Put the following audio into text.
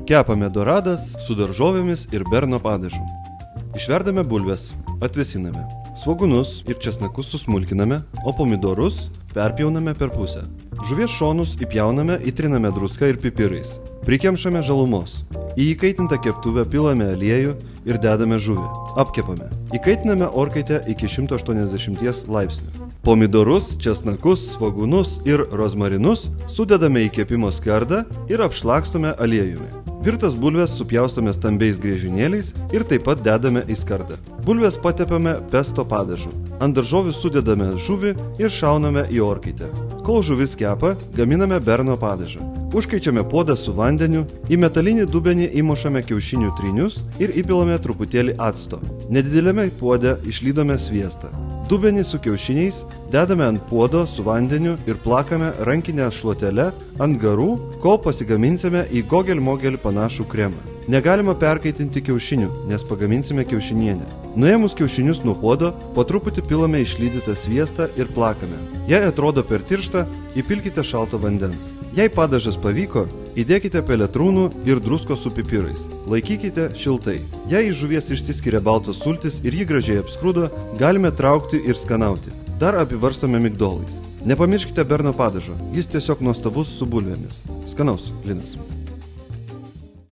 Kepame doradas su daržovėmis ir berno padažu. Išverdame bulves, atvėsiname. Svogūnus ir česnakus susmulkiname, o pomidorus perpjauname per pusę. Žuvies šonus įpjauname, įtriname druską ir pipirais. Prikemšame žalumos. Į įkaitintą keptuvę pilame aliejų ir dedame žuvį. Apkepame. Įkaitiname orkaitę iki 180 laipsnių. Pomidorus, česnakus, svogūnus ir rozmarinus sudedame į kepimo skardą ir apšlakstome aliejumi. Virtas bulves supjaustome stambiais griežinėliais ir taip pat dedame į skardą. Bulves patepame pesto padažu. Ant daržovių sudedame žuvį ir šauname į orkaitę. Kol žuvis kepa, gaminame berno padažą. Užkaičiame puodą su vandeniu, į metalinį dubenį įmušame kiaušinių trynius ir įpilame truputėlį acto. Nedideliame puode išlydome sviestą. Dubenį su kiaušiniais dedame ant puodo su vandeniu ir plakame rankinę šluotele ant garų, kol pasigaminsime į gogel-mogel panašų kremą. Negalima perkaitinti kiaušinių, nes pagaminsime kiaušinienę. Nuėmus kiaušinius nuo puodo, po truputį pilame išlydytą sviestą ir plakame. Jei atrodo per tirštą, įpilkite šalto vandens. Jei padažas pavyko, įdėkite peletrūnų ir druskos su pipirais. Laikykite šiltai. Jei iš žuvies išsiskiria baltos sultis ir jį gražiai apskrudo, galime traukti ir skanauti. Dar apivarstome migdolais. Nepamirškite berno padažo, jis tiesiog nuostabus su bulvėmis. Skanaus, Linas.